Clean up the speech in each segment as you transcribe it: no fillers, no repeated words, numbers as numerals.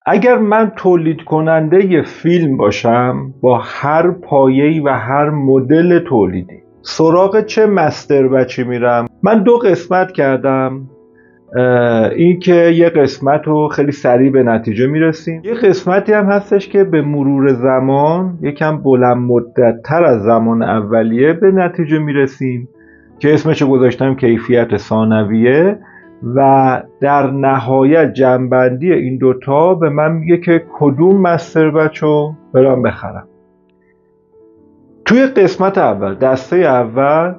اگر من تولید کننده ی فیلم باشم با هر پایه‌ای و هر مدل تولیدی سراغ چه مستر بچی میرم؟ من 2 قسمت کردم. این که یه قسمت رو خیلی سریع به نتیجه میرسیم، یه قسمتی هم هستش که به مرور زمان یکم بلند مدت تر از زمان اولیه به نتیجه میرسیم که اسمش گذاشتم کیفیت ثانویه و در نهایت جمع‌بندی این دوتا به من میگه که کدوم مستر بچ رو برام بخرم. توی قسمت اول، دسته اول،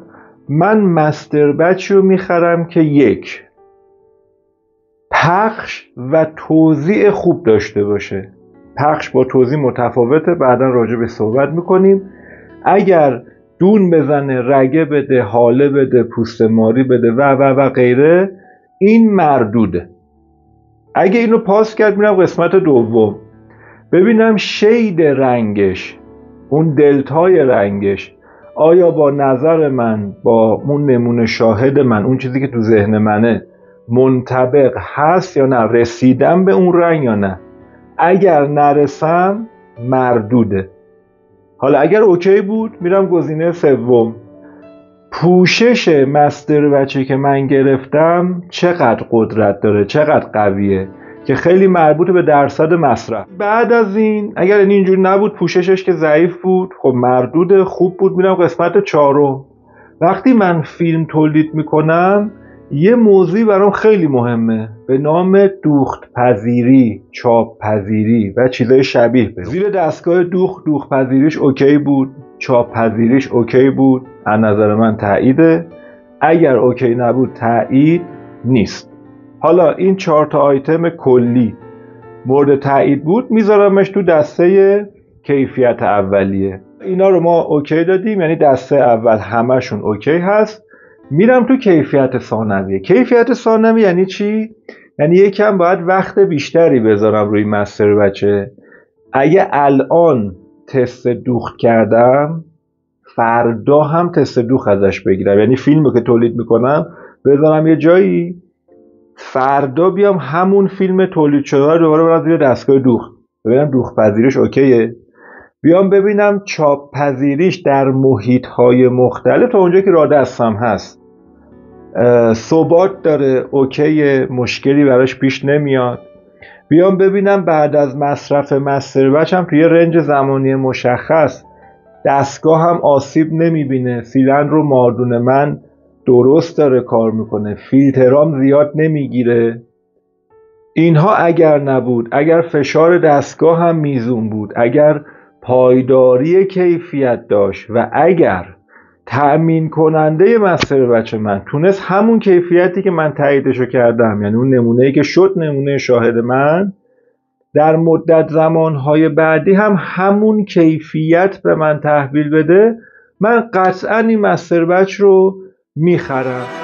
من مستر بچ رو میخرم که 1 پخش و توزیع خوب داشته باشه. پخش با توزیع متفاوته، بعدا راجع به صحبت میکنیم. اگر دون بزنه، رگه بده، حاله بده، پوست ماری بده و غیره، این مردوده. اگه اینو پاس کرد میرم قسمت دوم ببینم شید رنگش، اون دلتای رنگش، آیا با نظر من، با اون نمونه شاهد من، اون چیزی که تو ذهن منه منطبق هست یا نه، رسیدم به اون رنگ یا نه. اگر نرسم مردوده. حالا اگر اوکی بود میرم گزینه سوم، پوشش مستر بچه که من گرفتم چقدر قدرت داره، چقدر قویه، که خیلی مربوط به درصد مصرف. بعد از این اگر اینجور نبود، پوششش که ضعیف بود، خب مردود، خوب بود، میرم قسمت 4. وقتی من فیلم تولید میکنم یه موضوعی برام خیلی مهمه به نام دوخت پذیری، چاپ پذیری و چیزای شبیه به زیر دستگاه دوخت پذیریش اوکی بود، چاپ پذیریش اوکی بود، از نظر من تاییده. اگر اوکی نبود تایید نیست. حالا این 4 تا آیتم کلی مورد تایید بود، میذارمش تو دسته کیفیت اولیه. اینا رو ما اوکی دادیم، یعنی دسته اول همشون اوکی هست. میرم تو کیفیت ثانویه. کیفیت ثانویه یعنی چی؟ یعنی یکم باید وقت بیشتری بذارم روی مستر بچه. اگه الان تست دوخت کردم، فردا هم تست دوخت ازش بگیرم، یعنی فیلمو که تولید میکنم بذارم یه جایی، فردا بیام همون فیلم تولید شده رو دوباره برم زیر دستگاه دوخت ببینم دوخت پذیریش اوکیه، بیام ببینم چاپ پذیریش در محیط های مختلف تا اونجا که راه دستم هست ثبات داره، اوکیه، مشکلی براش پیش نمیاد. بیام ببینم بعد از مصرف مستر بچ هم توی رنج زمانی مشخص دستگاه هم آسیب نمیبینه، سیلندر رو ماردون من درست داره کار میکنه، فیلترام زیاد نمیگیره. اینها اگر نبود، اگر فشار دستگاه هم میزون بود، اگر پایداری کیفیت داشت و اگر تأمین کننده مستر بچه من تونست همون کیفیتی که من تاییدشو کردم، یعنی اون نمونه‌ای که شد نمونه شاهد من، در مدت زمانهای بعدی هم همون کیفیت به من تحویل بده، من قطعا این مستر بچ رو میخرم.